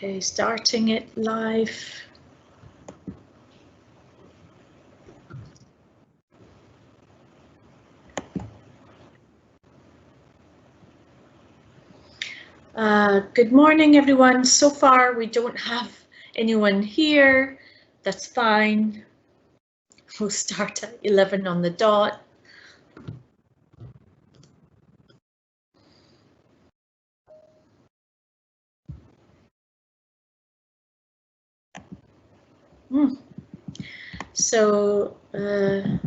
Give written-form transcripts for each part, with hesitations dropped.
Okay, starting it live. Good morning, everyone. So far, we don't have anyone here. That's fine. We'll start at 11 on the dot. So, yeah.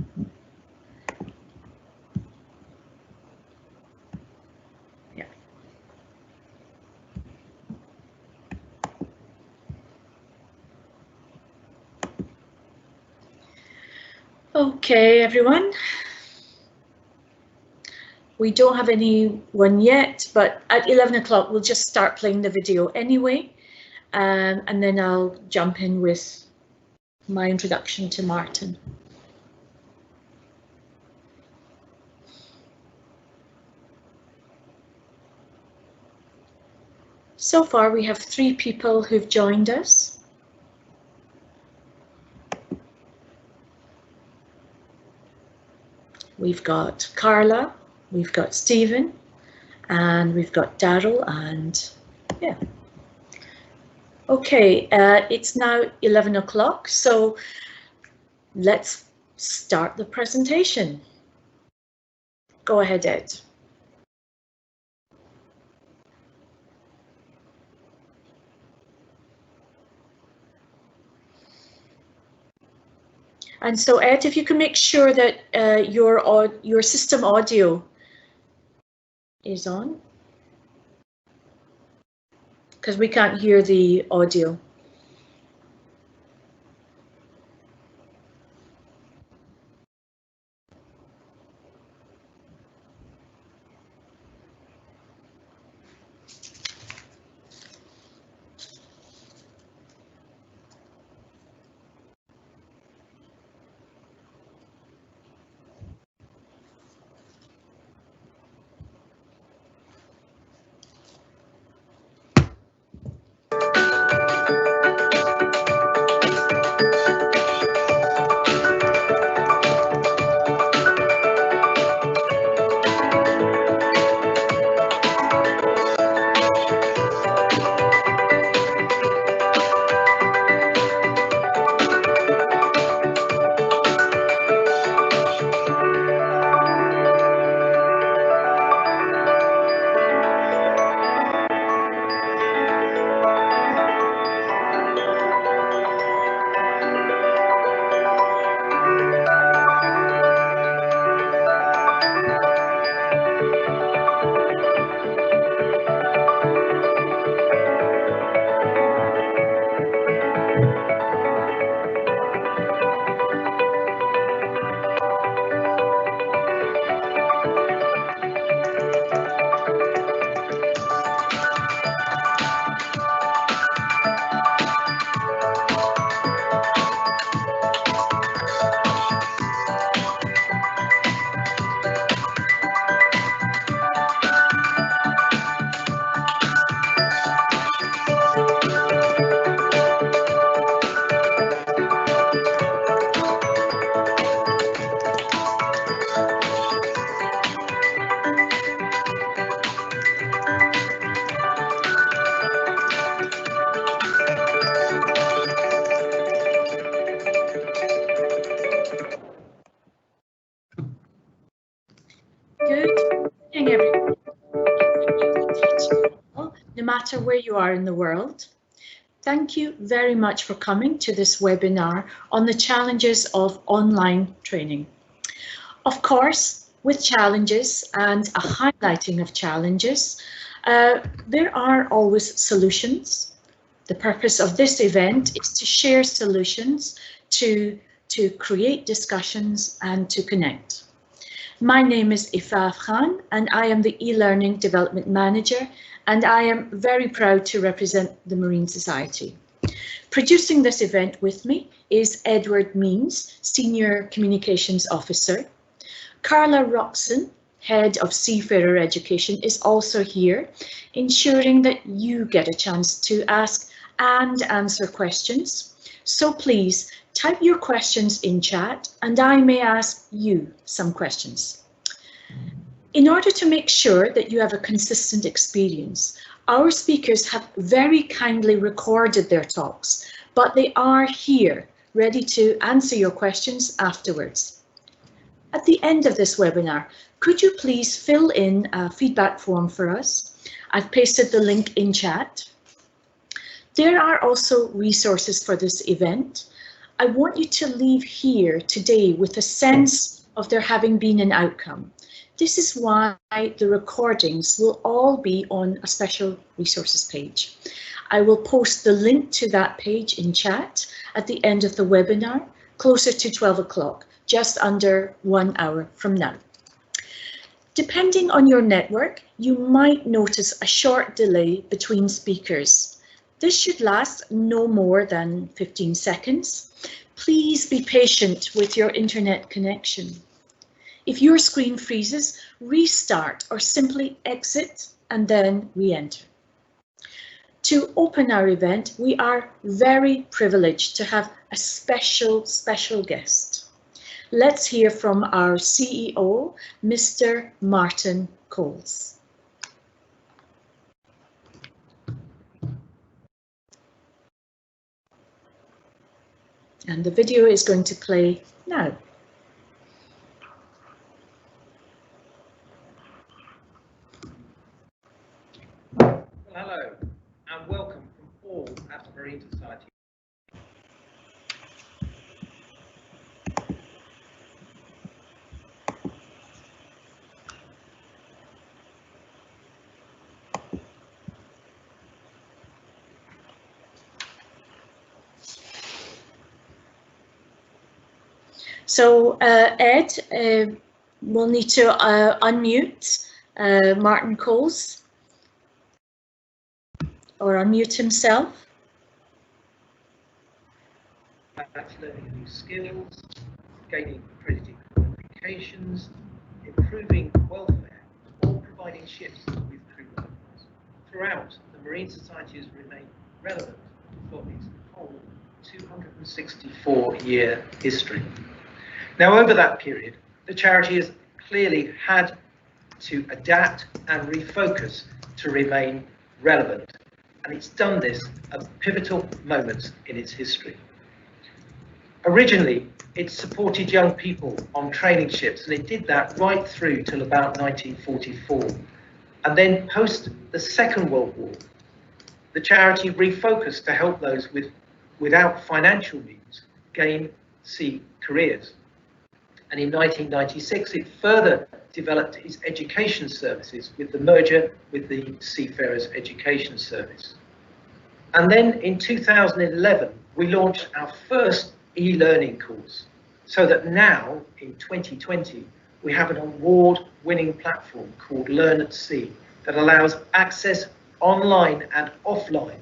Okay, everyone. We don't have anyone yet, but at 11 o'clock, we'll just start playing the video anyway. And then I'll jump in with my introduction to Martin. So far, we have 3 people who've joined us. We've got Carla, we've got Stephen, and we've got Daryl, and yeah. Okay, it's now 11 o'clock, so let's start the presentation. Go ahead, Ed. And so, Ed, if you can make sure that your system audio is on, because we can't hear the audio. No matter where you are in the world. Thank you very much for coming to this webinar on the challenges of online training. Of course, with challenges and a highlighting of challenges, there are always solutions. The purpose of this event is to share solutions, to create discussions and to connect. My name is Ifaf Khan and I am the e-learning development manager, and I am very proud to represent the Marine Society. Producing this event with me is Edward Means, Senior Communications Officer. Carla Roxon, Head of Seafarer Education, is also here, ensuring that you get a chance to ask and answer questions. So please type your questions in chat and I may ask you some questions. In order to make sure that you have a consistent experience, our speakers have very kindly recorded their talks, but they are here ready to answer your questions afterwards. At the end of this webinar, could you please fill in a feedback form for us? I've pasted the link in chat. There are also resources for this event. I want you to leave here today with a sense of there having been an outcome. This is why the recordings will all be on a special resources page. I will post the link to that page in chat at the end of the webinar, closer to 12 o'clock, just under 1 hour from now. Depending on your network, you might notice a short delay between speakers. This should last no more than 15 seconds. Please be patient with your internet connection. If your screen freezes, restart or simply exit and then re-enter. To open our event, we are very privileged to have a special guest. Let's hear from our CEO, Mr. Martin Coles. And the video is going to play now. Hello and welcome from all at the Marine Society. So Ed will need to unmute Martin Coles or unmute himself. That's learning new skills, gaining accredited qualifications, improving welfare, or providing ships with crew members. Throughout, the Marine Society has remained relevant for its whole 264-year history. Now, over that period, the charity has clearly had to adapt and refocus to remain relevant, and it's done this at pivotal moments in its history. Originally, it supported young people on training ships, and it did that right through till about 1944. And then post the Second World War, the charity refocused to help those without financial means gain sea careers. And in 1996, it further developed its education services with the merger with the Seafarers Education Service. And then in 2011, we launched our first e-learning course, so that now in 2020, we have an award-winning platform called Learn at Sea that allows access online and offline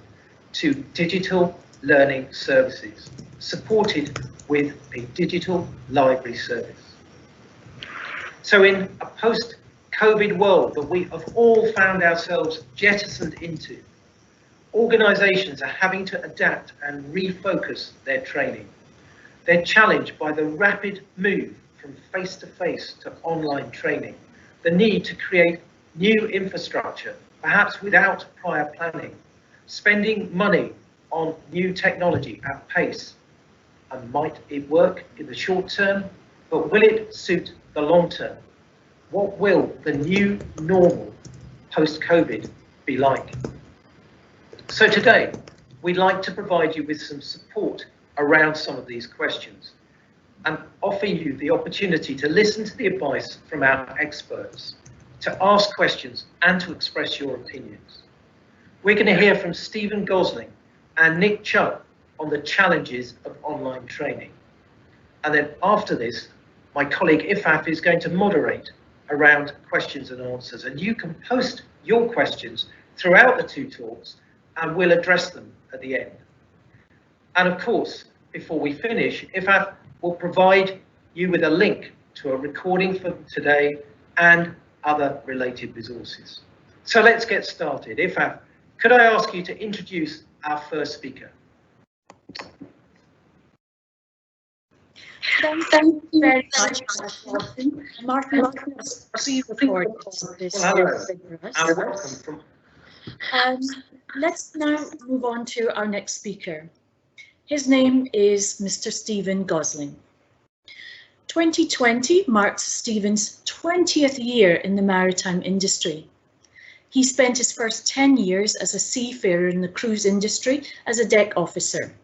to digital learning services, supported with a digital library service. So in a post-COVID world that we have all found ourselves jettisoned into, organisations are having to adapt and refocus their training. They're challenged by the rapid move from face-to-face to online training, the need to create new infrastructure, perhaps without prior planning, spending money on new technology at pace. And might it work in the short term, but will it suit the long term? What will the new normal post-COVID be like? So today, we'd like to provide you with some support around some of these questions and offer you the opportunity to listen to the advice from our experts, to ask questions and to express your opinions. We're going to hear from Stephen Gosling and Nick Chubb on the challenges of online training. And then after this, my colleague Ifaf is going to moderate around questions and answers, and you can post your questions throughout the two talks and we'll address them at the end. And of course, before we finish, Ifaf will provide you with a link to a recording for today and other related resources. So let's get started. Ifaf, could I ask you to introduce our first speaker. Thank you very much, Martin. Martin has pre-recorded this. Well, hello, and welcome from. Let's now move on to our next speaker. His name is Mr. Stephen Gosling. 2020 marks Stephen's 20th year in the maritime industry. He spent his first 10 years as a seafarer in the cruise industry as a deck officer.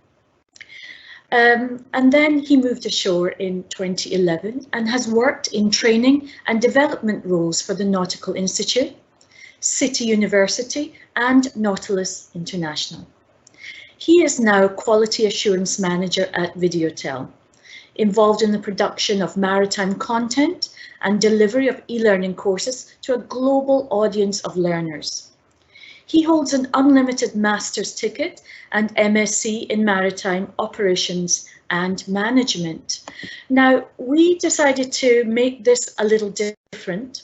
And then he moved ashore in 2011 and has worked in training and development roles for the Nautical Institute, City University and Nautilus International. He is now Quality Assurance Manager at Videotel, involved in the production of maritime content and delivery of e-learning courses to a global audience of learners. He holds an unlimited master's ticket and MSc in Maritime Operations and Management. Now, we decided to make this a little different.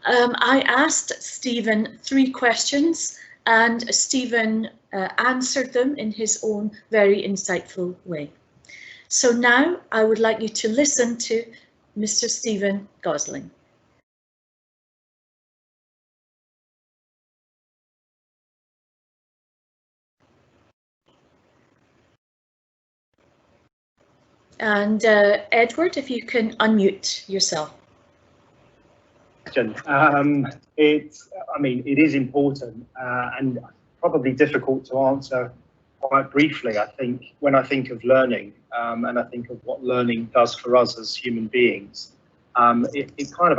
I asked Stephen 3 questions and Stephen answered them in his own very insightful way. So now I would like you to listen to Mr. Stephen Gosling. And Edward, if you can unmute yourself. It is important and probably difficult to answer quite briefly. I think when I think of learning and I think of what learning does for us as human beings, it kind of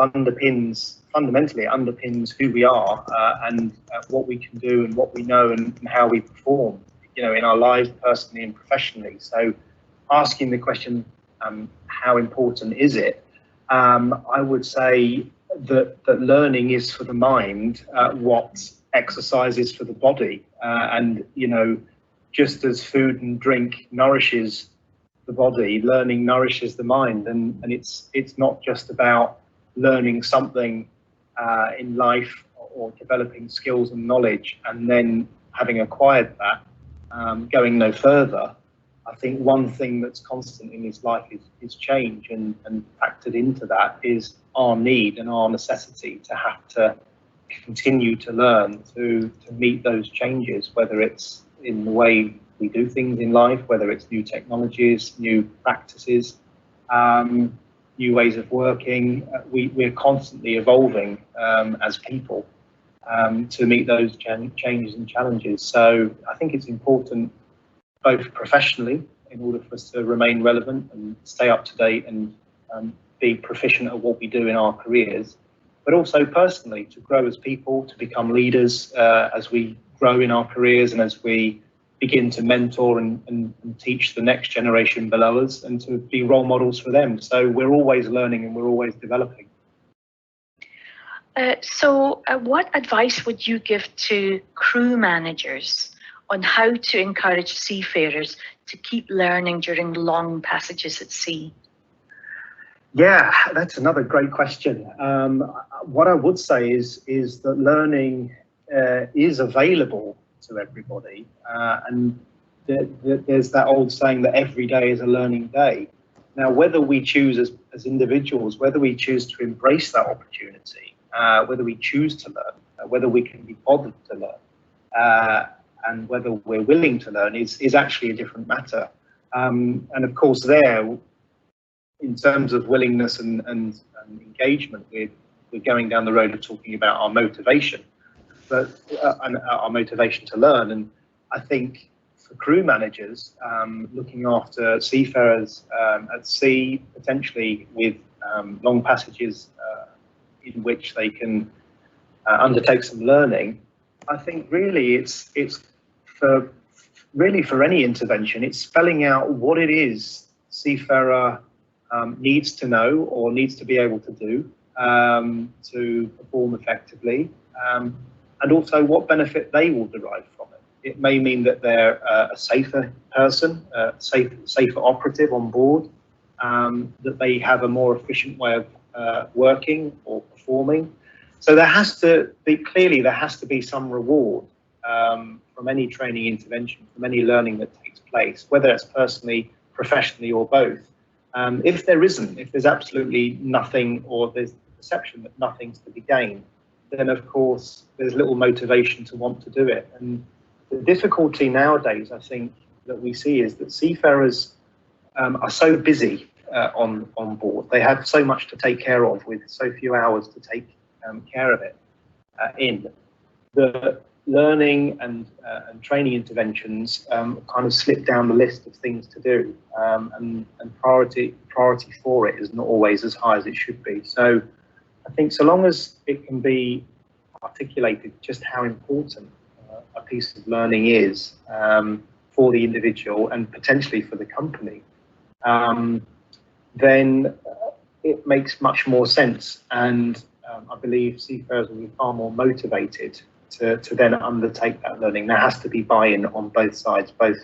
fundamentally underpins who we are and what we can do and what we know and how we perform, in our lives personally and professionally. So asking the question, how important is it? I would say that learning is for the mind what exercise is for the body. And, just as food and drink nourishes the body, learning nourishes the mind. And it's not just about learning something in life or developing skills and knowledge and then having acquired that, going no further. I think one thing that's constant in his life is change, and factored into that is our need and our necessity to have to continue to learn to meet those changes, whether it's in the way we do things in life, whether it's new technologies, new practices, new ways of working. We're constantly evolving as people to meet those changes and challenges. So I think it's important both professionally in order for us to remain relevant and stay up to date and be proficient at what we do in our careers, but also personally to grow as people, to become leaders as we grow in our careers and as we begin to mentor and teach the next generation below us and to be role models for them. So we're always learning and we're always developing. So what advice would you give to crew managers on how to encourage seafarers to keep learning during long passages at sea? Yeah, that's another great question. What I would say is that learning is available to everybody, and there's that old saying that every day is a learning day. Now, whether we choose as individuals, whether we choose to embrace that opportunity, whether we choose to learn, whether we can be bothered to learn, and whether we're willing to learn is actually a different matter. And of course there, in terms of willingness and engagement, we're going down the road of talking about our motivation, but our motivation to learn. And I think for crew managers, looking after seafarers at sea, potentially with long passages in which they can undertake some learning, I think really it's for any intervention, it's spelling out what it is seafarer needs to know or needs to be able to do to perform effectively, and also what benefit they will derive from it. It may mean that they're a safer person, safer operative on board, that they have a more efficient way of working or performing. So there has to be some reward for from any training intervention, from any learning that takes place, whether it's personally, professionally, or both. If there's absolutely nothing, or there's the perception that nothing's to be gained, then of course there's little motivation to want to do it. And the difficulty nowadays, I think, that we see is that seafarers are so busy on board. They have so much to take care of with so few hours to take care of it in the learning and training interventions kind of slip down the list of things to do, and priority for it is not always as high as it should be. So I think so long as it can be articulated just how important a piece of learning is for the individual and potentially for the company, then it makes much more sense, and I believe seafarers will be far more motivated to then undertake that learning. There has to be buy-in on both sides, both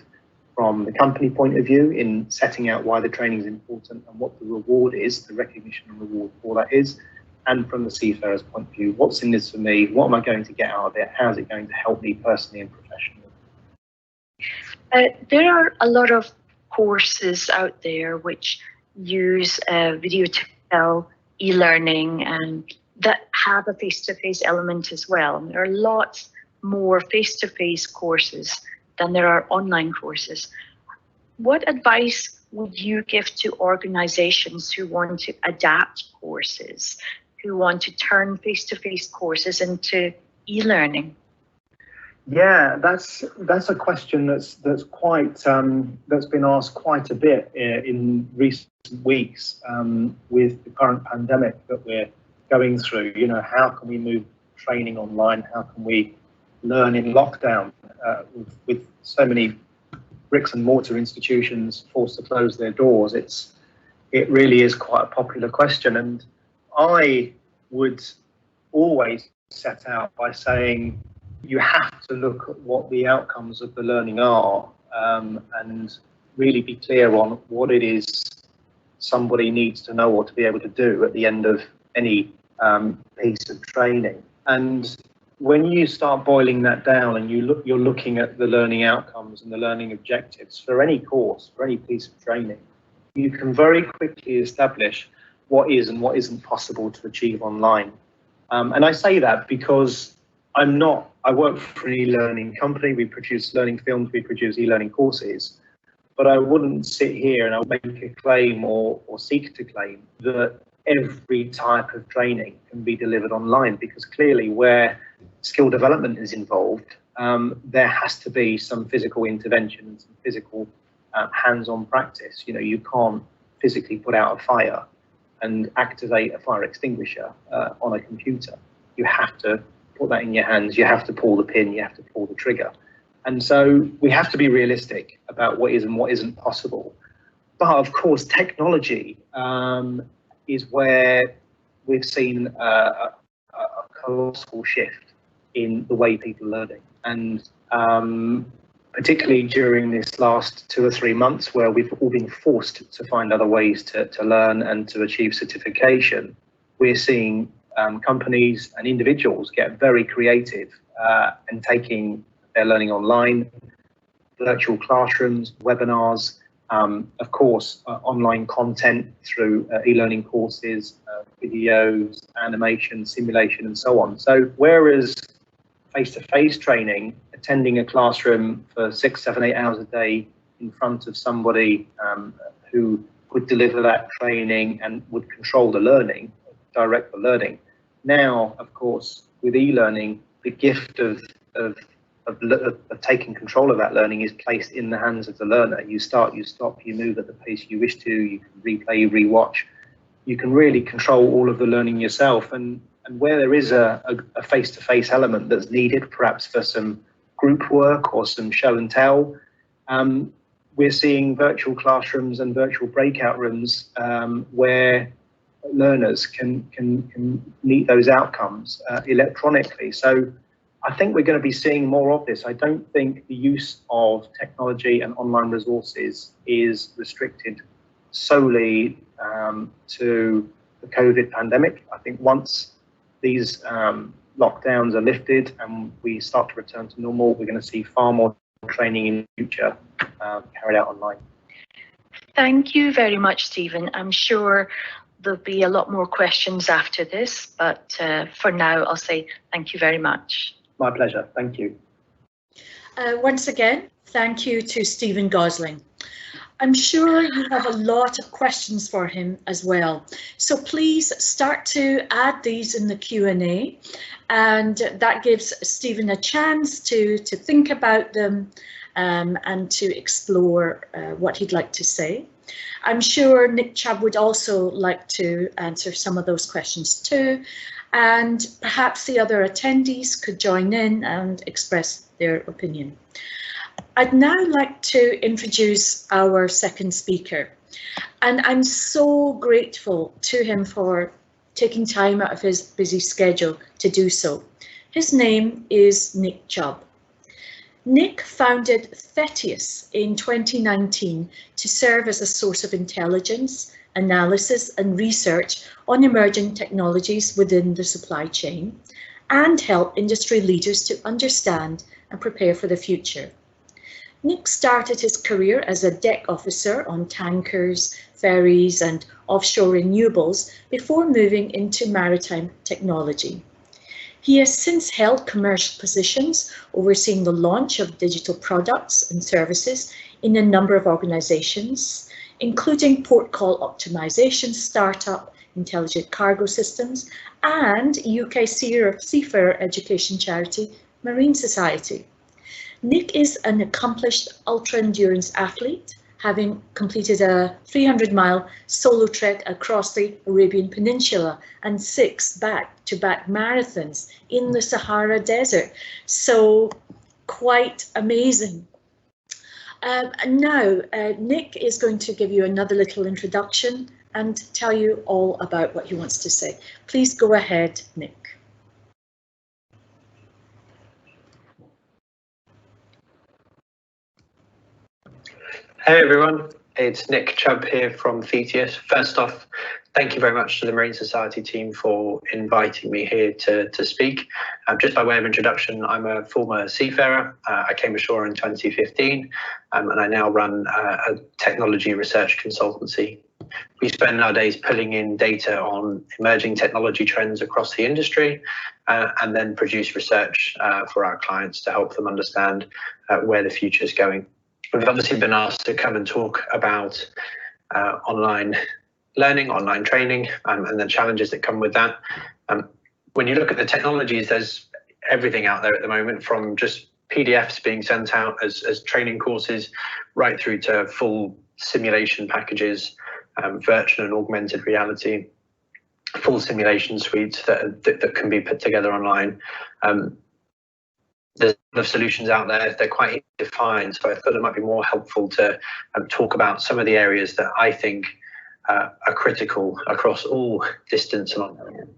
from the company point of view in setting out why the training is important and what the reward is, the recognition and reward for that is, and from the seafarer's point of view, what's in this for me, what am I going to get out of it, how is it going to help me personally and professionally. There are a lot of courses out there which use video tutorial e-learning and that have a face-to-face element as well. And there are lots more face-to-face courses than there are online courses. What advice would you give to organizations who want to adapt courses, who want to turn face-to-face courses into e-learning? Yeah, that's a question that's quite that's been asked quite a bit in recent weeks with the current pandemic that we're going through. You know, how can we move training online? How can we learn in lockdown with so many bricks and mortar institutions forced to close their doors? It really is quite a popular question, and I would always set out by saying you have to look at what the outcomes of the learning are, and really be clear on what it is somebody needs to know or to be able to do at the end of any piece of training. And when you start boiling that down and you're looking at the learning outcomes and the learning objectives for any course, for any piece of training, you can very quickly establish what is and what isn't possible to achieve online. And I say that because I work for an e-learning company. We produce learning films, we produce e-learning courses, but I wouldn't sit here and I'll make a claim or seek to claim that every type of training can be delivered online, because clearly where skill development is involved, there has to be some physical intervention and some physical hands-on practice. You know, you can't physically put out a fire and activate a fire extinguisher on a computer. You have to put that in your hands, you have to pull the pin, you have to pull the trigger. And so we have to be realistic about what is and what isn't possible. But of course, technology is where we've seen a colossal shift in the way people are learning. And particularly during this last 2 or 3 months, where we've all been forced to find other ways to learn and to achieve certification, we're seeing companies and individuals get very creative and taking their learning online, virtual classrooms, webinars, of course, online content through e-learning courses, videos, animation, simulation, and so on. So whereas face-to-face training, attending a classroom for 6, 7, 8 hours a day in front of somebody who would deliver that training and would control the learning, direct the learning. Now, of course, with e-learning, the gift of taking control of that learning is placed in the hands of the learner. You start, you stop, you move at the pace you wish to, you can replay, rewatch. You can really control all of the learning yourself. And where there is a face-to-face element that's needed, perhaps for some group work or some show and tell, we're seeing virtual classrooms and virtual breakout rooms where learners can meet those outcomes electronically. So I think we're going to be seeing more of this. I don't think the use of technology and online resources is restricted solely to the COVID pandemic. I think once these lockdowns are lifted and we start to return to normal, we're going to see far more training in the future carried out online. Thank you very much, Stephen. I'm sure there'll be a lot more questions after this, but for now, I'll say thank you very much. My pleasure. Thank you. Once again, thank you to Stephen Gosling. I'm sure you have a lot of questions for him as well. So please start to add these in the Q&A, and that gives Stephen a chance to think about them and to explore what he'd like to say. I'm sure Nick Chubb would also like to answer some of those questions too, and perhaps the other attendees could join in and express their opinion. I'd now like to introduce our second speaker, and I'm so grateful to him for taking time out of his busy schedule to do so. His name is Nick Chubb. Nick founded Thetius in 2019 to serve as a source of intelligence, analysis and research on emerging technologies within the supply chain, and help industry leaders to understand and prepare for the future. Nick started his career as a deck officer on tankers, ferries and offshore renewables before moving into maritime technology. He has since held commercial positions overseeing the launch of digital products and services in a number of organisations, including port call optimisation startup Intelligent Cargo Systems and UK seafarer education charity Marine Society. Nick is an accomplished ultra-endurance athlete, having completed a 300-mile solo trek across the Arabian Peninsula and 6 back-to-back marathons in the Sahara Desert. So quite amazing. Now, Nick is going to give you another little introduction and tell you all about what he wants to say. Please go ahead, Nick. Hey everyone, it's Nick Chubb here from Thetius. First off, thank you very much to the Marine Society team for inviting me here to speak. Just by way of introduction, I'm a former seafarer. I came ashore in 2015 and I now run a technology research consultancy. We spend our days pulling in data on emerging technology trends across the industry and then produce research for our clients to help them understand where the future is going. We've obviously been asked to come and talk about online learning, online training, and the challenges that come with that. When you look at the technologies, there's everything out there at the moment, from just PDFs being sent out as training courses, right through to full simulation packages, virtual and augmented reality, full simulation suites that can be put together online. There's a lot of solutions out there, they're quite defined, so I thought it might be more helpful to talk about some of the areas that I think are critical across all distance and online.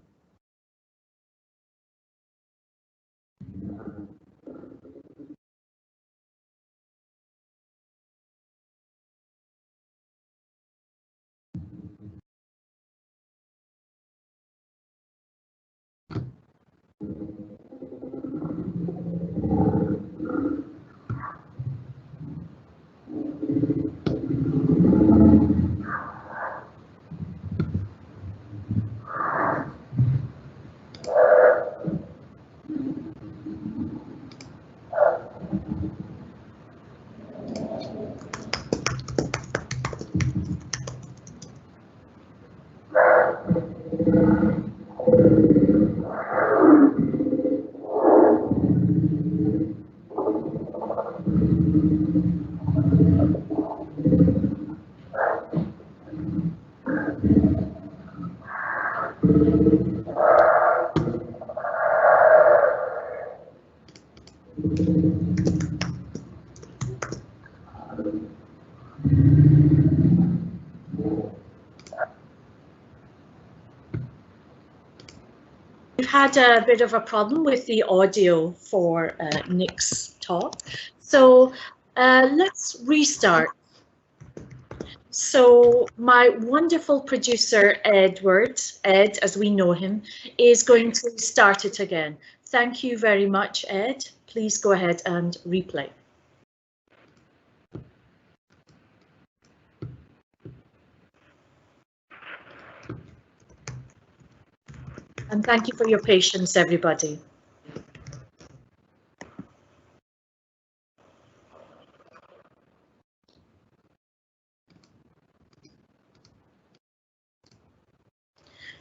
We've had a bit of a problem with the audio for Nick's talk, so let's restart. So my wonderful producer, Ed, as we know him, is going to start it again. Thank you very much, Ed. Please go ahead and replay. And thank you for your patience, everybody.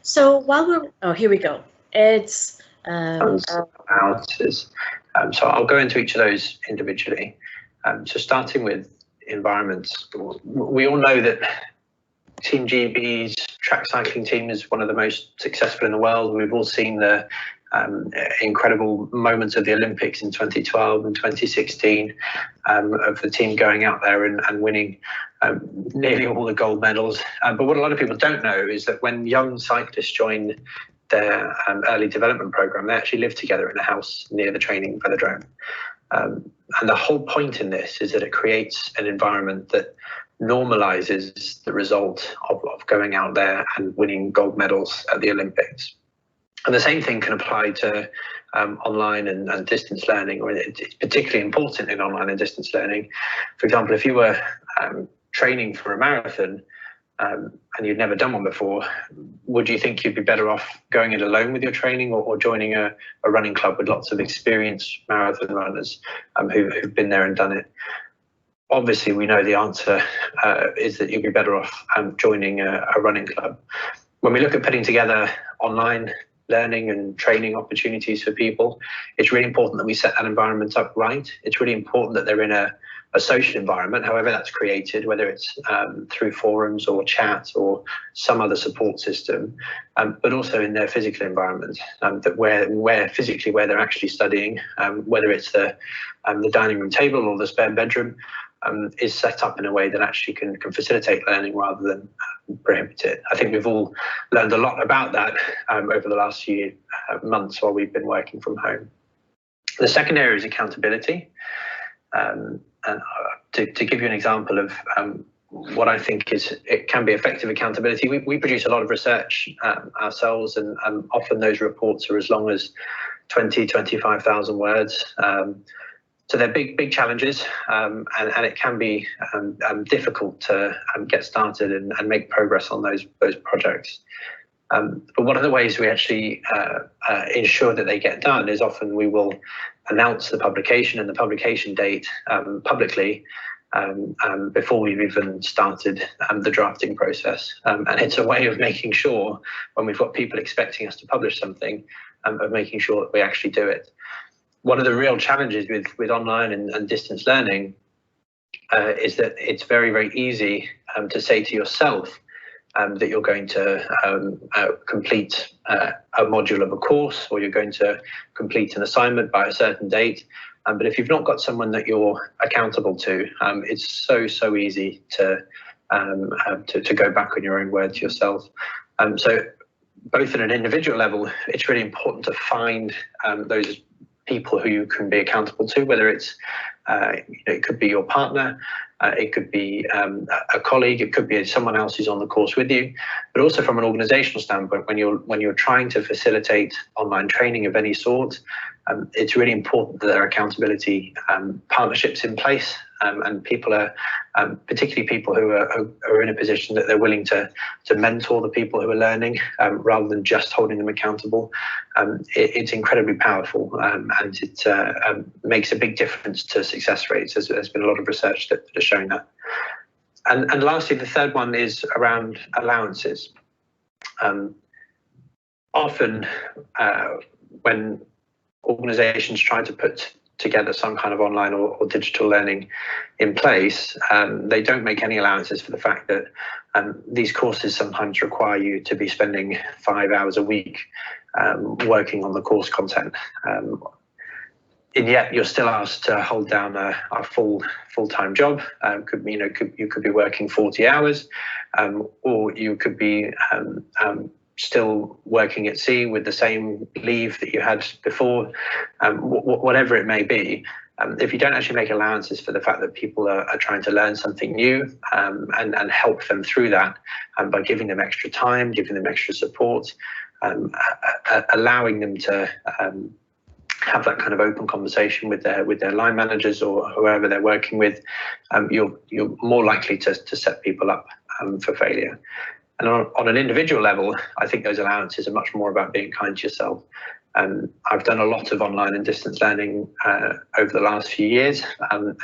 So while we're, oh, here we go. Ed's so I'll go into each of those individually. So starting with environments, we all know that Team GB's track cycling team is one of the most successful in the world. We've all seen the incredible moments of the Olympics in 2012 and 2016 of the team going out there and winning nearly all the gold medals. But what a lot of people don't know is that when young cyclists join their early development program, they actually live together in a house near the training velodrome. And the whole point in this is that it creates an environment that normalizes the result of going out there and winning gold medals at the Olympics. And the same thing can apply to online and distance learning, or it's particularly important in online and distance learning. For example, if you were training for a marathon and you'd never done one before, would you think you'd be better off going it alone with your training, or joining a running club with lots of experienced marathon runners who've been there and done it? Obviously, we know the answer is that you'd be better off joining a running club. When we look at putting together online learning and training opportunities for people, it's really important that we set that environment up right. It's really important that they're in a social environment, however that's created, whether it's through forums or chat or some other support system, but also in their physical environment, that where physically where they're actually studying, whether it's the dining room table or the spare bedroom, is set up in a way that actually can facilitate learning rather than prohibit it. I think we've all learned a lot about that over the last few months while we've been working from home. The second area is accountability. And to give you an example of what I think it can be effective accountability, we produce a lot of research ourselves, and often those reports are as long as 25,000 words. So they're big challenges, and it can be difficult to get started and make progress on those projects. But one of the ways we actually ensure that they get done is often we will announce the publication and the publication date publicly before we've even started the drafting process. And it's a way of making sure, when we've got people expecting us to publish something, of making sure that we actually do it. One of the real challenges with online and distance learning is that it's very easy to say to yourself that you're going to complete a module of a course, or you're going to complete an assignment by a certain date. But if you've not got someone that you're accountable to, it's so easy to go back on your own word to yourself. So both at an individual level, it's really important to find those people who you can be accountable to, whether it's it could be your partner, it could be a colleague, it could be someone else who's on the course with you, but also from an organizational standpoint, when you're trying to facilitate online training of any sort, it's really important that there are accountability partnerships in place, and people are, particularly people who are in a position that they're willing to mentor the people who are learning, rather than just holding them accountable. It's incredibly powerful, and it makes a big difference to success rates. There's been a lot of research that is showing that. And lastly, the third one is around allowances. Often when organizations try to put together some kind of online or digital learning in place, they don't make any allowances for the fact that these courses sometimes require you to be spending 5 hours a week working on the course content. And yet you're still asked to hold down a full-time job. You could be working 40 hours, or you could be still working at sea with the same leave that you had before. Whatever it may be, if you don't actually make allowances for the fact that people are trying to learn something new, and help them through that, by giving them extra time, giving them extra support, allowing them to have that kind of open conversation with their line managers or whoever they're working with, you're more likely to set people up for failure. And on an individual level, I think those allowances are much more about being kind to yourself. I've done a lot of online and distance learning over the last few years.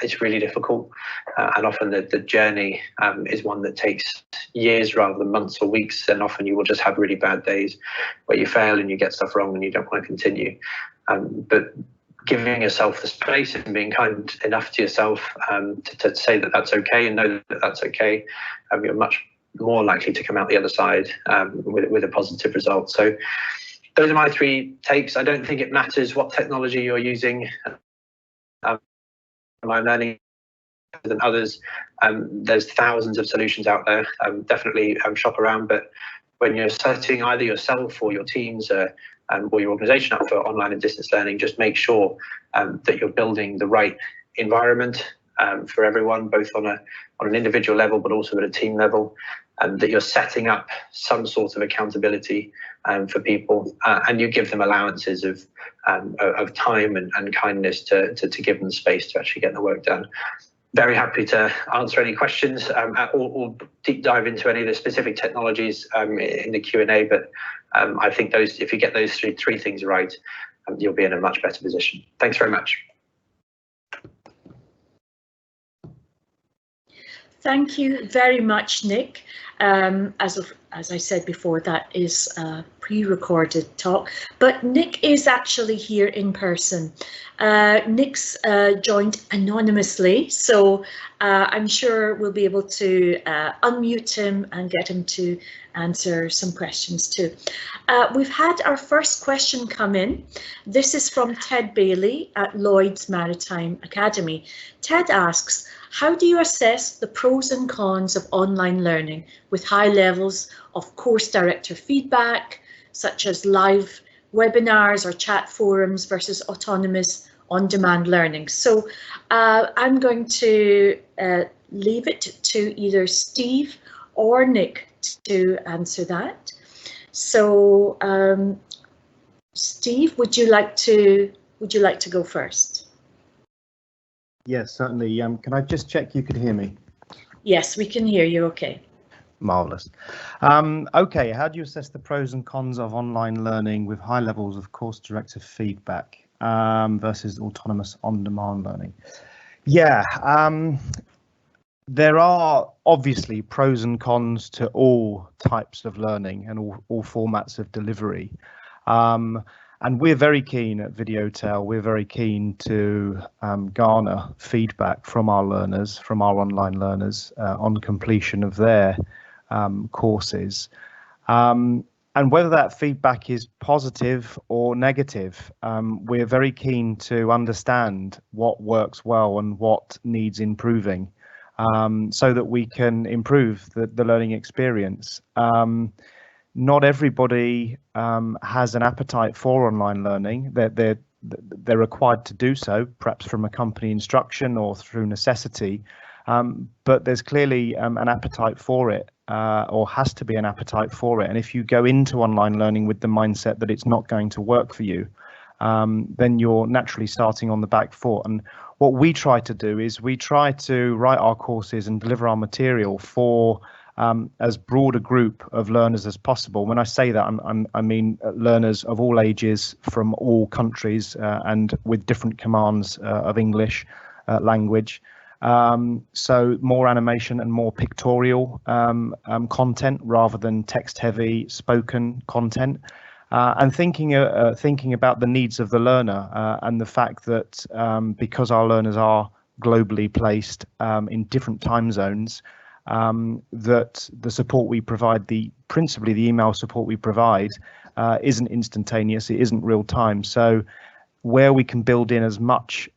It's really difficult, and often the journey is one that takes years rather than months or weeks, and often you will just have really bad days where you fail and you get stuff wrong and you don't want to continue. But giving yourself the space and being kind enough to yourself to say that that's okay and know that that's okay, you're much more likely to come out the other side with a positive result. So those are my 3 takes. I don't think it matters what technology you're using. My learning than others. There's thousands of solutions out there. Definitely shop around, but when you're setting either yourself or your teams or your organization up for online and distance learning, just make sure that you're building the right environment for everyone, both on an individual level, but also at a team level, and that you're setting up some sort of accountability for people, and you give them allowances of time and kindness to give them space to actually get the work done. Very happy to answer any questions or deep dive into any of the specific technologies in the Q&A, but I think if you get those three things right, you'll be in a much better position. Thanks very much. Thank you very much, Nick. As I said before, that is a pre-recorded talk, but Nick is actually here in person. Nick's joined anonymously, so I'm sure we'll be able to unmute him and get him to answer some questions too. We've had our first question come in. This is from Ted Bailey at Lloyd's Maritime Academy. Ted asks, how do you assess the pros and cons of online learning with high levels of course director feedback, such as live webinars or chat forums versus autonomous on-demand learning? So I'm going to leave it to either Steve or Nick to answer that. So Steve, would you like to go first? Yes, certainly. Can I just check you could hear me? Yes, we can hear you. Okay. Marvelous. Okay, how do you assess the pros and cons of online learning with high levels of course directive feedback versus autonomous on-demand learning? Yeah, there are obviously pros and cons to all types of learning and all formats of delivery. And we're very keen at Videotel, we're very keen to garner feedback from our learners, from our online learners on completion of their courses. And whether that feedback is positive or negative, we're very keen to understand what works well and what needs improving, so that we can improve the learning experience. Not everybody has an appetite for online learning. They're required to do so, perhaps from a company instruction or through necessity, but there's clearly an appetite for it, or has to be an appetite for it. And if you go into online learning with the mindset that it's not going to work for you, then you're naturally starting on the back foot. And what we try to do is we try to write our courses and deliver our material for as broad a group of learners as possible. When I say that, I mean learners of all ages from all countries and with different commands of English language. So more animation and more pictorial content rather than text-heavy spoken content. And thinking about the needs of the learner and the fact that because our learners are globally placed in different time zones, that the support we provide, principally the email support we provide, isn't instantaneous, it isn't real time. So where we can build in as much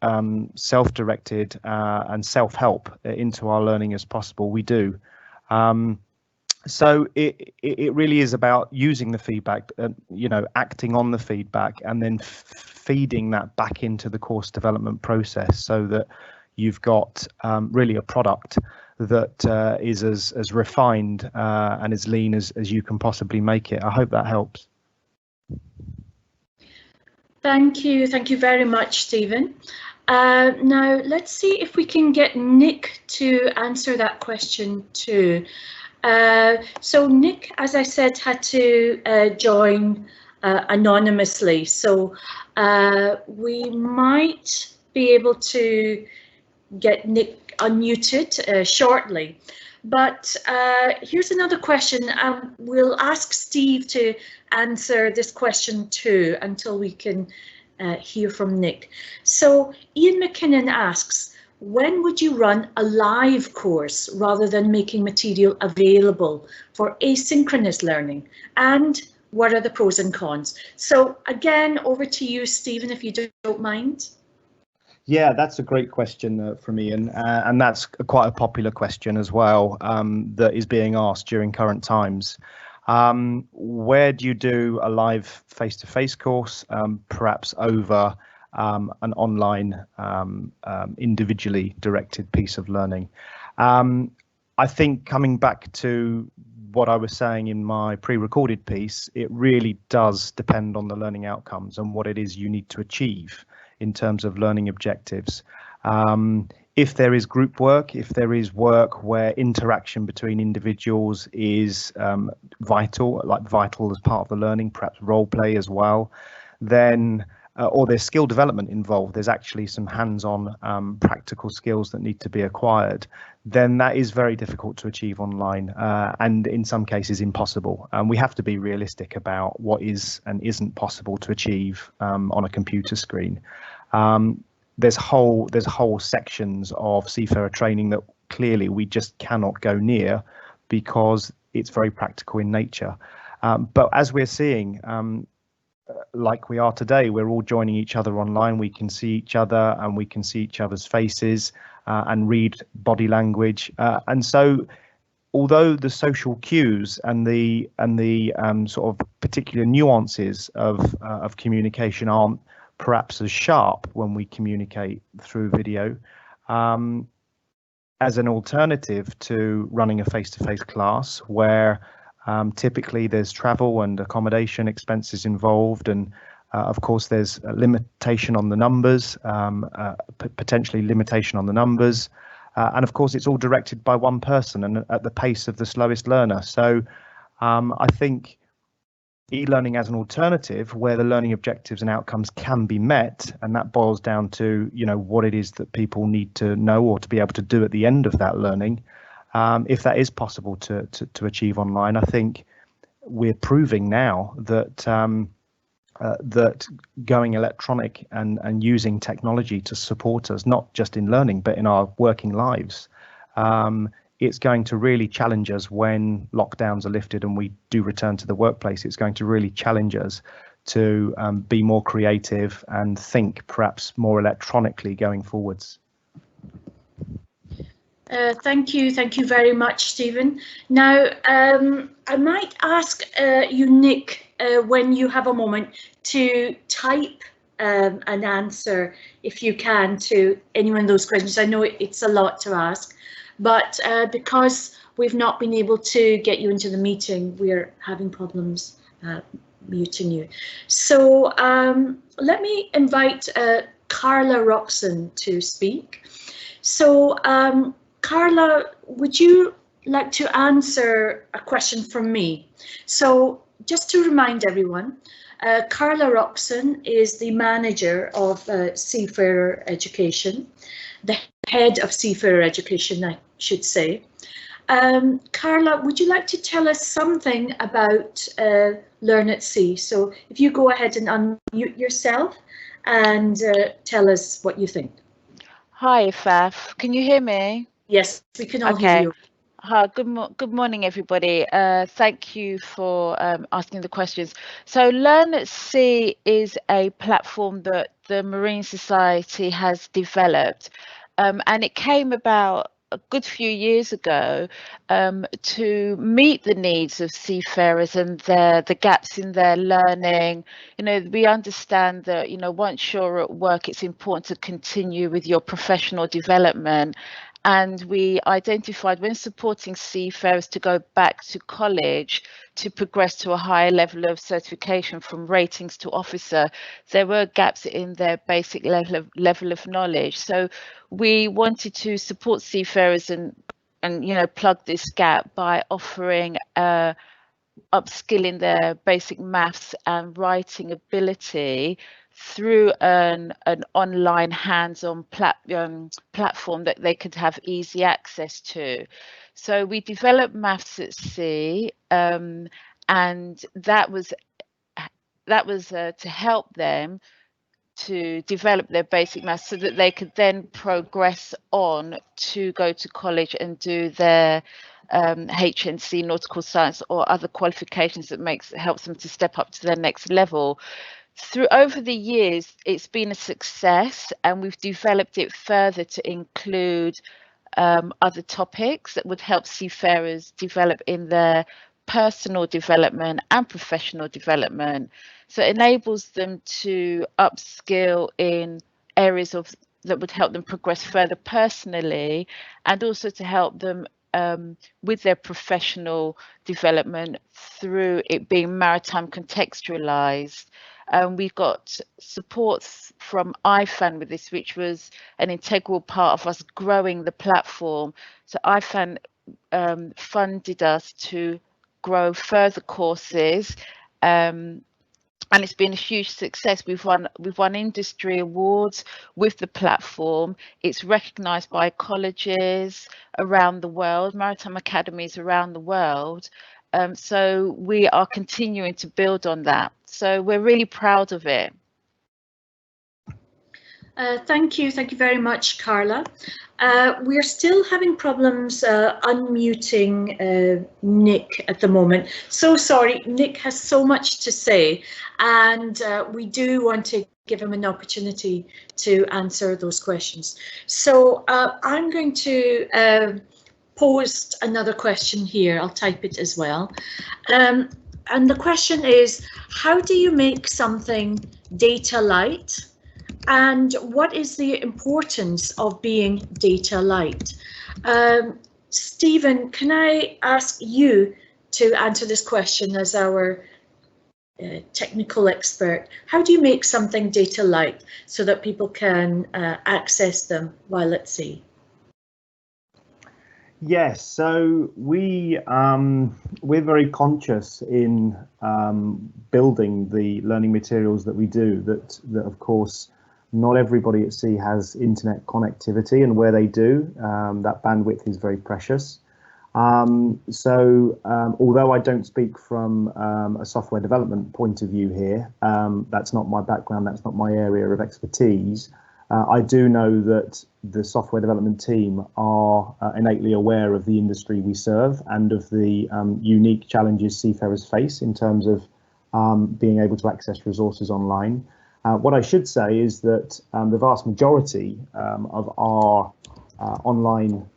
self-directed and self-help into our learning as possible, we do. So it really is about using the feedback, acting on the feedback, and then feeding that back into the course development process so that you've got really a product that is as refined and as lean as you can possibly make it. I hope that helps. Thank you very much, Stephen. Now let's see if we can get Nick to answer that question too. So Nick, as I said, had to join anonymously, so we might be able to get Nick unmuted shortly. But here's another question. We'll ask Steve to answer this question too until we can hear from Nick. So Ian McKinnon asks, when would you run a live course rather than making material available for asynchronous learning? And what are the pros and cons? So again, over to you, Stephen, if you don't mind. Yeah, that's a great question from Ian, and that's quite a popular question as well that is being asked during current times. Where do you do a live face-to-face course, perhaps over an online individually directed piece of learning? I think coming back to what I was saying in my pre-recorded piece, it really does depend on the learning outcomes and what it is you need to achieve in terms of learning objectives. If there is group work, if there is work where interaction between individuals is vital as part of the learning, perhaps role play as well, then or there's skill development involved, there's actually some hands-on practical skills that need to be acquired, then that is very difficult to achieve online and in some cases impossible. We have to be realistic about what is and isn't possible to achieve on a computer screen. There's whole sections of seafarer training that clearly we just cannot go near because it's very practical in nature. But as we're seeing, like we are today, we're all joining each other online. We can see each other and we can see each other's faces and read body language. And so, although the social cues and the sort of particular nuances of communication aren't perhaps as sharp when we communicate through video, as an alternative to running a face-to-face class where typically there's travel and accommodation expenses involved, and of course there's a limitation on the numbers, potentially limitation on the numbers, and of course it's all directed by one person and at the pace of the slowest learner. So I think e-learning as an alternative where the learning objectives and outcomes can be met, and that boils down to, you know, what it is that people need to know or to be able to do at the end of that learning. If that is possible to achieve online, I think we're proving now that that going electronic and using technology to support us, not just in learning, but in our working lives, it's going to really challenge us when lockdowns are lifted and we do return to the workplace. It's going to really challenge us to be more creative and think perhaps more electronically going forwards. Thank you very much, Stephen. Now, I might ask you, Nick, when you have a moment, to type an answer, if you can, to any one of those questions. I know it's a lot to ask, but because we've not been able to get you into the meeting, we're having problems muting you. So let me invite Carla Roxon to speak. So Carla, would you like to answer a question from me? So just to remind everyone, Carla Roxon is the manager of Seafarer Education, the head of Seafarer Education, I should say. Carla, would you like to tell us something about Learn at Sea? So if you go ahead and unmute yourself and tell us what you think. Hi, Faf. Can you hear me? Yes, we can all hear you. Hi, good morning, everybody. Thank you for asking the questions. So Learn at Sea is a platform that the Marine Society has developed, and it came about a good few years ago to meet the needs of seafarers and the gaps in their learning. You know, we understand that, you know, once you're at work, it's important to continue with your professional development. And we identified, when supporting seafarers to go back to college to progress to a higher level of certification from ratings to officer, there were gaps in their basic level of knowledge. So we wanted to support seafarers and you know, plug this gap by offering upskilling their basic maths and writing ability through an online hands-on platform that they could have easy access to. So we developed Maths at Sea, and that was to help them to develop their basic maths so that they could then progress on to go to college and do their HNC nautical science or other qualifications that helps them to step up to their next level. Over the years, it's been a success, and we've developed it further to include other topics that would help seafarers develop in their personal development and professional development. So it enables them to upskill in areas that would help them progress further personally, and also to help them with their professional development through it being maritime contextualized. We've got support from IFAN with this, which was an integral part of us growing the platform. So IFAN funded us to grow further courses, and it's been a huge success. We've won industry awards with the platform. It's recognised by colleges around the world, maritime academies around the world. So we are continuing to build on that. So we're really proud of it. Thank you very much, Carla. We're still having problems unmuting Nick at the moment. So sorry, Nick has so much to say, and we do want to give him an opportunity to answer those questions. So I'm going to post another question here. I'll type it as well. And the question is, how do you make something data light? And what is the importance of being data light? Stephen, can I ask you to answer this question as our technical expert? How do you make something data light so that people can access them while at sea? Yes, so we're very conscious in building the learning materials that we do, that of course not everybody at sea has internet connectivity, and where they do, that bandwidth is very precious. So although I don't speak from a software development point of view here, that's not my background, that's not my area of expertise, I do know that the software development team are innately aware of the industry we serve and of the unique challenges seafarers face in terms of being able to access resources online. What I should say is that the vast majority of our online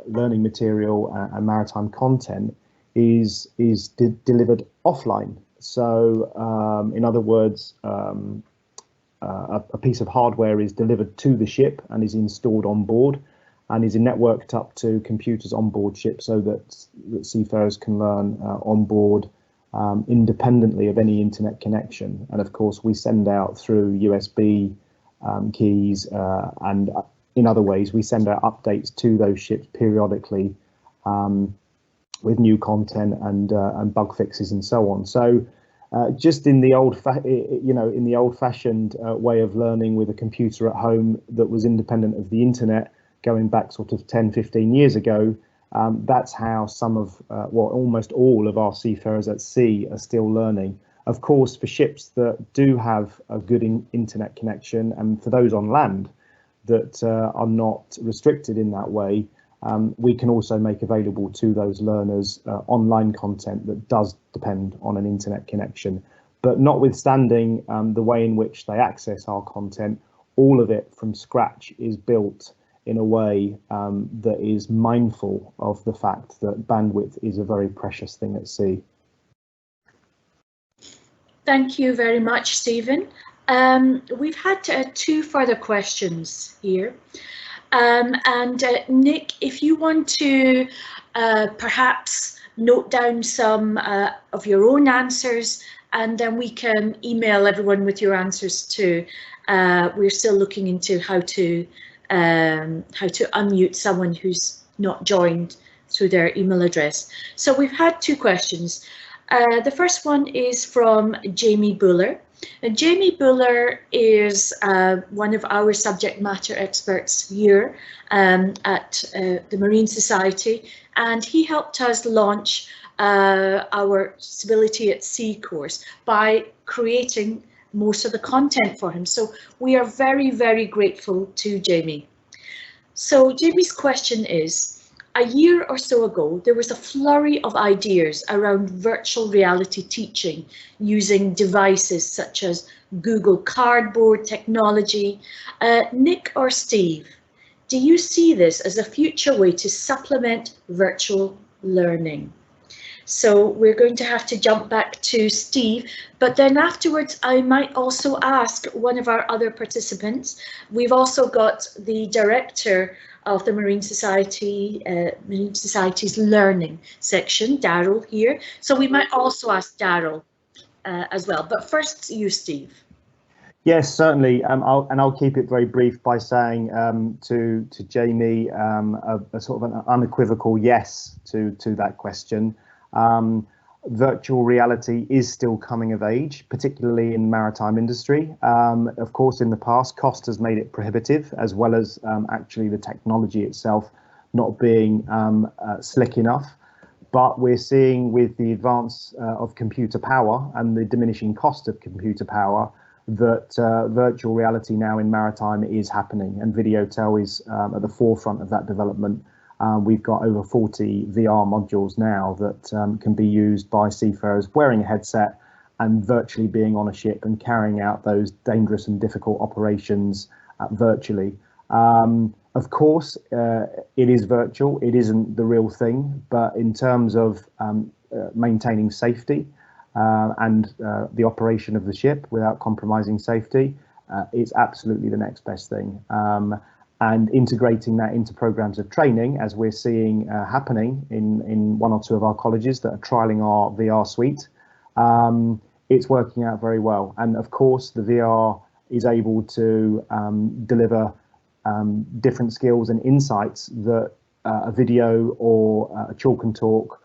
learning material and maritime content is delivered offline. So in other words, a piece of hardware is delivered to the ship and is installed on board and is networked up to computers on board ship, so that seafarers can learn on board independently of any internet connection. And of course we send out through USB keys and in other ways we send out updates to those ships periodically with new content and bug fixes and so on. So just in the old-fashioned way of learning with a computer at home that was independent of the internet, going back sort of 10-15 years ago, that's how some of, well, almost all of our seafarers at sea are still learning. Of course, for ships that do have a good internet connection, and for those on land that are not restricted in that way, we can also make available to those learners online content that does depend on an internet connection. But notwithstanding the way in which they access our content, all of it from scratch is built in a way that is mindful of the fact that bandwidth is a very precious thing at sea. Thank you very much, Stephen. We've had 2 further questions here. Nick, if you want to perhaps note down some of your own answers, and then we can email everyone with your answers too. We're still looking into how to unmute someone who's not joined through their email address. So we've had 2 questions. The first one is from Jamie Buller. Jamie Buller is one of our subject matter experts here at the Marine Society, and he helped us launch our Stability at Sea course by creating most of the content for him. So we are very, very grateful to Jamie. So Jamie's question is, a year or so ago, there was a flurry of ideas around virtual reality teaching using devices such as Google Cardboard technology. Nick or Steve, do you see this as a future way to supplement virtual learning? So we're going to have to jump back to Steve, but then afterwards I might also ask one of our other participants. We've also got the director of the Marine Society's learning section, Daryl, here. So we might also ask Daryl as well. But first, you, Steve. Yes, certainly. I'll keep it very brief by saying to Jamie a sort of an unequivocal yes to that question. Virtual reality is still coming of age, particularly in the maritime industry. Of course, in the past, cost has made it prohibitive, as well as actually the technology itself not being slick enough. But we're seeing with the advance of computer power and the diminishing cost of computer power that virtual reality now in maritime is happening, and Videotel is at the forefront of that development. We've got over 40 VR modules now that can be used by seafarers wearing a headset and virtually being on a ship and carrying out those dangerous and difficult operations virtually. Of course, it is virtual, it isn't the real thing, but in terms of maintaining safety and the operation of the ship without compromising safety, it's absolutely the next best thing. And integrating that into programs of training, as we're seeing happening in 1 or 2 of our colleges that are trialing our VR suite, it's working out very well. And of course, the VR is able to deliver different skills and insights that a video or a chalk and talk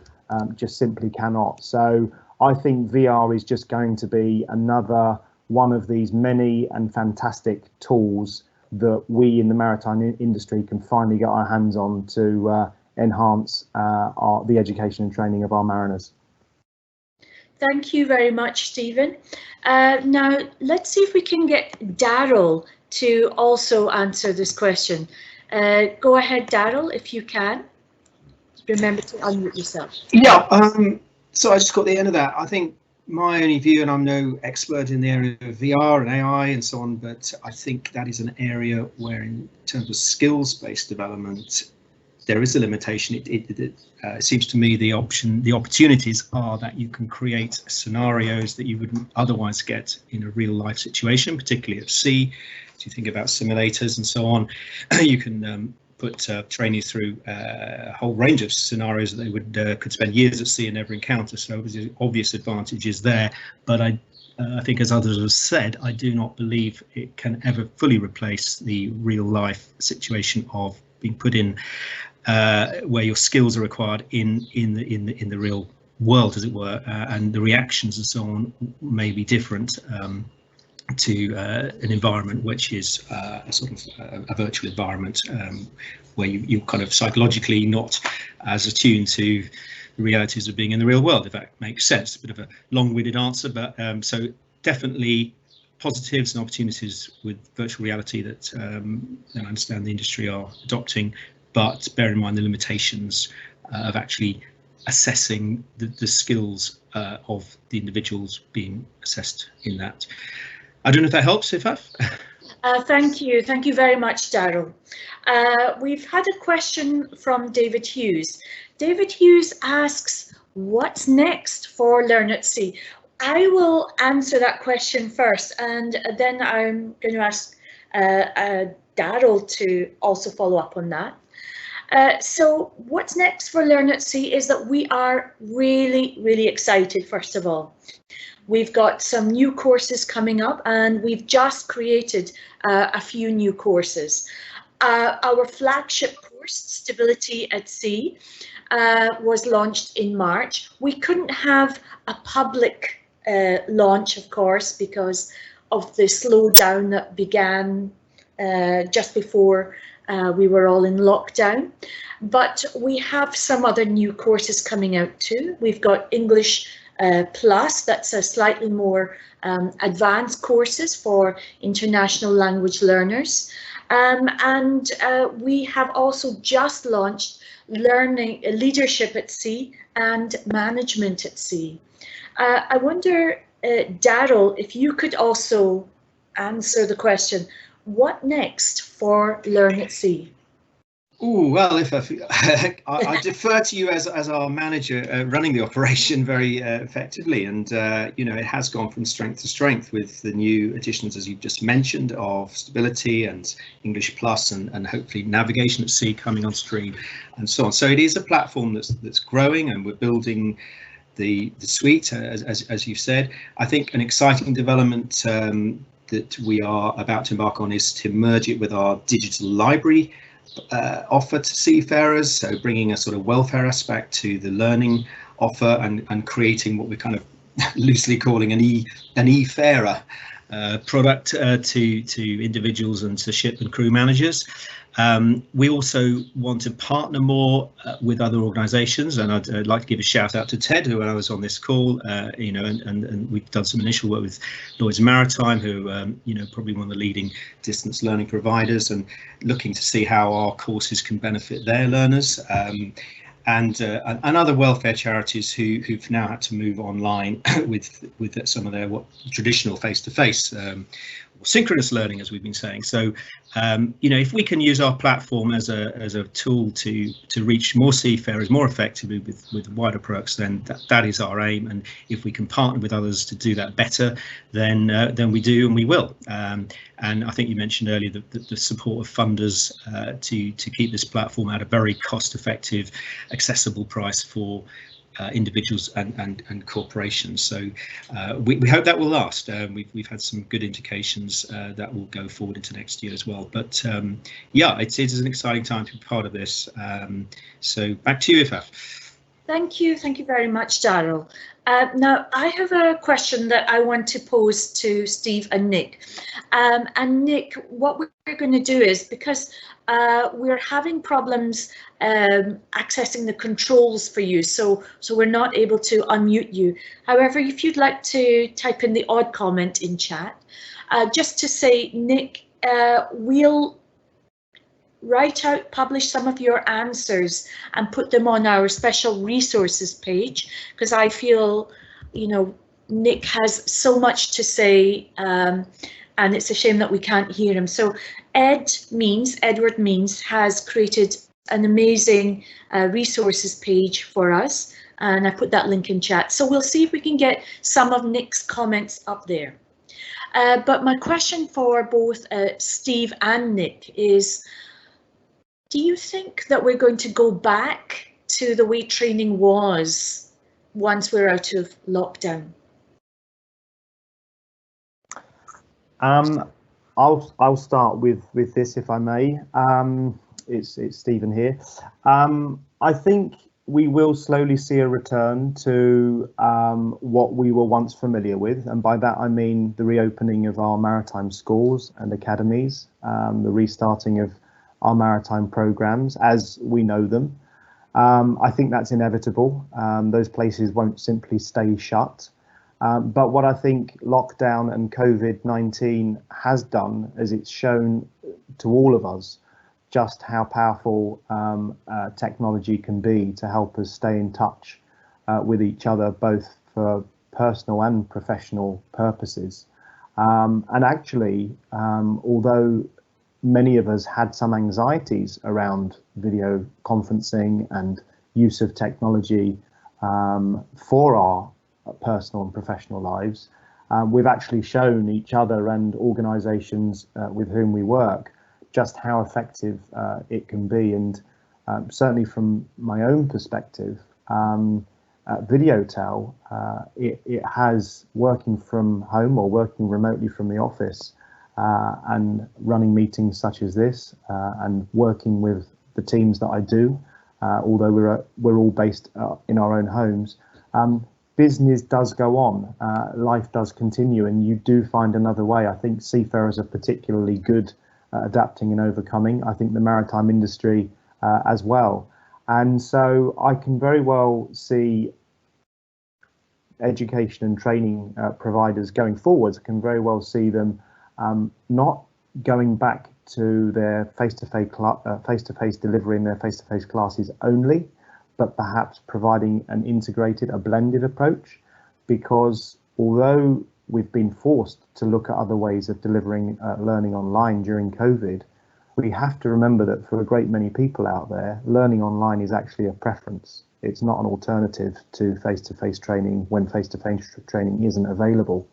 just simply cannot. So I think VR is just going to be another one of these many and fantastic tools that we in the maritime industry can finally get our hands on to enhance the education and training of our mariners. Thank you very much, Stephen. Now, let's see if we can get Daryl to also answer this question. Go ahead, Daryl, if you can. Remember to unmute yourself. Yeah, so I just got the end of that. I think my only view, and I'm no expert in the area of VR and AI and so on, but I think that is an area where in terms of skills-based development, there is a limitation. It seems to me the opportunities are that you can create scenarios that you wouldn't otherwise get in a real life situation, particularly at sea. If you think about simulators and so on, you can put trainees through a whole range of scenarios that they could spend years at sea and never encounter. So there's obvious advantages there, but I think, as others have said, I do not believe it can ever fully replace the real life situation of being put in where your skills are required in the real world, as it were, and the reactions and so on may be different to an environment which is a sort of a virtual environment where you're kind of psychologically not as attuned to the realities of being in the real world, if that makes sense. A bit of a long-winded answer, but so definitely positives and opportunities with virtual reality that I understand the industry are adopting, but bear in mind the limitations of actually assessing the skills of the individuals being assessed in that. I don't know if that helps, Ifaf. Thank you. Thank you very much, Daryl. We've had a question from David Hughes. David Hughes asks, what's next for Learn at Sea? I will answer that question first, and then I'm going to ask Daryl to also follow up on that. So what's next for Learn at Sea is that we are really excited, first of all. We've got some new courses coming up, and we've just created a few new courses. Our flagship course, Stability at Sea, was launched in March. We couldn't have a public launch, of course, because of the slowdown that began just before we were all in lockdown. But we have some other new courses coming out too. We've got English Plus, that's a slightly more advanced courses for international language learners. And we have also just launched Leadership at Sea and Management at Sea. I wonder, Daryl, if you could also answer the question, what next for Learn at Sea? Oh, well, if I defer to you as our manager running the operation very effectively, and you know, it has gone from strength to strength with the new additions, as you've just mentioned, of Stability and English Plus, and hopefully Navigation at Sea coming on stream, and so on. So it is a platform that's growing, and we're building the suite, as you've said. I think an exciting development that we are about to embark on is to merge it with our digital library offer to seafarers, so bringing a sort of welfare aspect to the learning offer, and creating what we're kind of loosely calling an e-farer product to individuals and to ship and crew managers. We also want to partner more with other organisations, and I'd like to give a shout out to Ted, who I was on this call, you know, and we've done some initial work with Lloyd's Maritime, who you know, probably one of the leading distance learning providers, and looking to see how our courses can benefit their learners. And other welfare charities who've now had to move online with some of their traditional face-to-face or synchronous learning, as we've been saying. So, you know, if we can use our platform as a tool to reach more seafarers more effectively with wider products, then that is our aim. And if we can partner with others to do that better, then we do, and we will. And I think you mentioned earlier the support of funders to keep this platform at a very cost-effective, accessible price for individuals and corporations. So we hope that will last. We've had some good indications that will go forward into next year as well. But yeah, it is an exciting time to be part of this. So back to you, Ifaf. Thank you very much, Daryl. Now, I have a question that I want to pose to Steve and Nick. And Nick, what we're going to do is, because we're having problems accessing the controls for you, so we're not able to unmute you. However, if you'd like to type in the odd comment in chat, just to say, Nick, we'll publish some of your answers and put them on our special resources page, because I feel, you know, Nick has so much to say, and it's a shame that we can't hear him. So Edward Means has created an amazing resources page for us, and I put that link in chat. So we'll see if we can get some of Nick's comments up there. But my question for both Steve and Nick is, do you think that we're going to go back to the way training was once we're out of lockdown? I'll start with this, if I may. It's Stephen here. I think we will slowly see a return to what we were once familiar with, and by that I mean the reopening of our maritime schools and academies, the restarting of our maritime programs as we know them. I think that's inevitable. Those places won't simply stay shut. But what I think lockdown and COVID-19 has done is it's shown to all of us just how powerful technology can be to help us stay in touch with each other, both for personal and professional purposes. And actually, although many of us had some anxieties around video conferencing and use of technology for our personal and professional lives, we've actually shown each other and organisations with whom we work just how effective it can be. And certainly from my own perspective, VideoTel, it has, working from home or working remotely from the office and running meetings such as this and working with the teams that I do, although we're all based in our own homes, business does go on, life does continue, and you do find another way. I think seafarers are particularly good at adapting and overcoming. I think the maritime industry as well. And so I can very well see education and training providers going forwards. I can very well see them not going back to their face-to-face delivery in their face-to-face classes only, but perhaps providing an integrated, a blended approach, because although we've been forced to look at other ways of delivering learning online during COVID, we have to remember that for a great many people out there, learning online is actually a preference. It's not an alternative to face-to-face training when face-to-face training isn't available.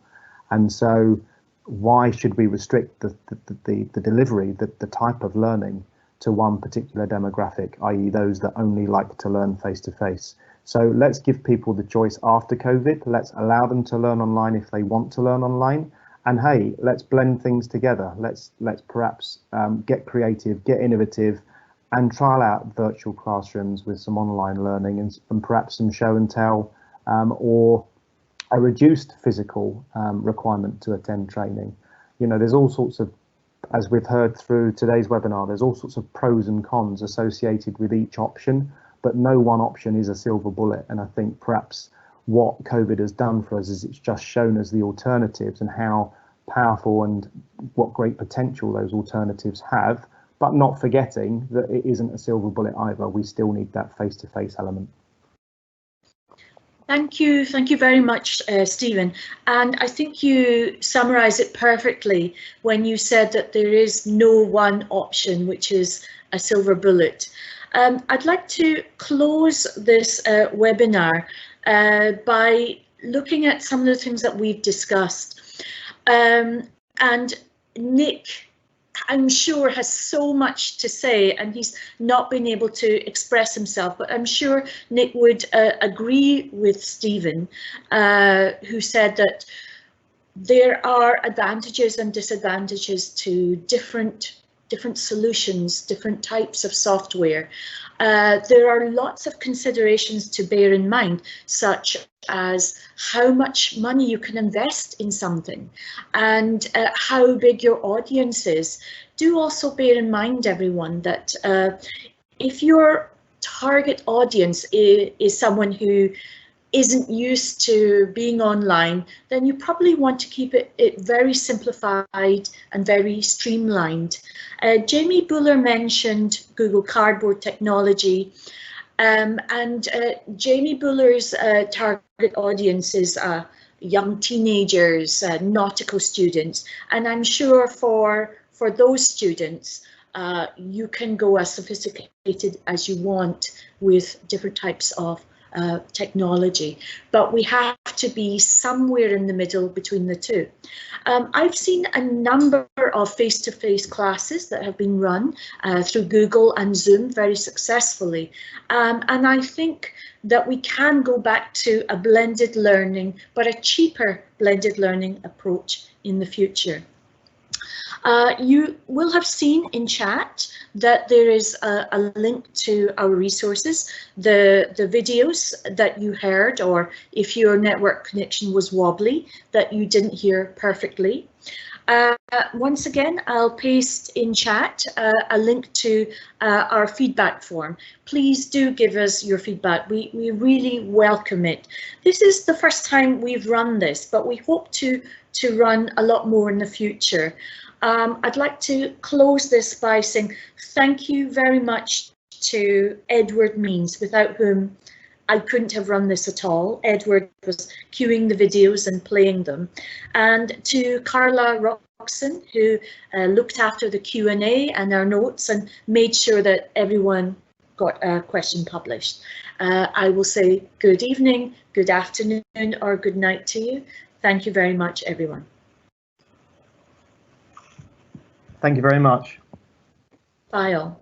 And so why should we restrict the delivery, the type of learning to one particular demographic, i.e. those that only like to learn face-to-face? So let's give people the choice after COVID. Let's allow them to learn online if they want to learn online. And hey, let's blend things together. Let's perhaps get creative, get innovative, and trial out virtual classrooms with some online learning and perhaps some show and tell or a reduced physical requirement to attend training. You know, there's all sorts of, as we've heard through today's webinar, there's all sorts of pros and cons associated with each option, but no one option is a silver bullet. And I think perhaps what COVID has done for us is it's just shown us the alternatives and how powerful and what great potential those alternatives have, but not forgetting that it isn't a silver bullet either. We still need that face-to-face element. Thank you very much, Stephen. And I think you summarise it perfectly when you said that there is no one option which is a silver bullet. I'd like to close this webinar by looking at some of the things that we've discussed. And Nick, I'm sure, has so much to say, and he's not been able to express himself, but I'm sure Nick would agree with Stephen, who said that there are advantages and disadvantages to different solutions, different types of software. There are lots of considerations to bear in mind, such as how much money you can invest in something and how big your audience is. Do also bear in mind, everyone, that if your target audience is someone who isn't used to being online, then you probably want to keep it very simplified and very streamlined. Jamie Buller mentioned Google Cardboard technology, and Jamie Buller's target audience is young teenagers, nautical students, and I'm sure for those students, you can go as sophisticated as you want with different types of technology, but we have to be somewhere in the middle between the two. I've seen a number of face-to-face classes that have been run through Google and Zoom very successfully, and I think that we can go back to a blended learning, but a cheaper blended learning approach in the future. You will have seen in chat that there is a link to our resources, the videos that you heard, or if your network connection was wobbly, that you didn't hear perfectly. Once again, I'll paste in chat a link to our feedback form. Please do give us your feedback. We really welcome it. This is the first time we've run this, but we hope to run a lot more in the future. I'd like to close this by saying thank you very much to Edward Means, without whom I couldn't have run this at all. Edward was queuing the videos and playing them. And to Carla Roxon, who looked after the Q&A and our notes and made sure that everyone got a question published. I will say good evening, good afternoon, or good night to you. Thank you very much, everyone. Thank you very much. Bye all.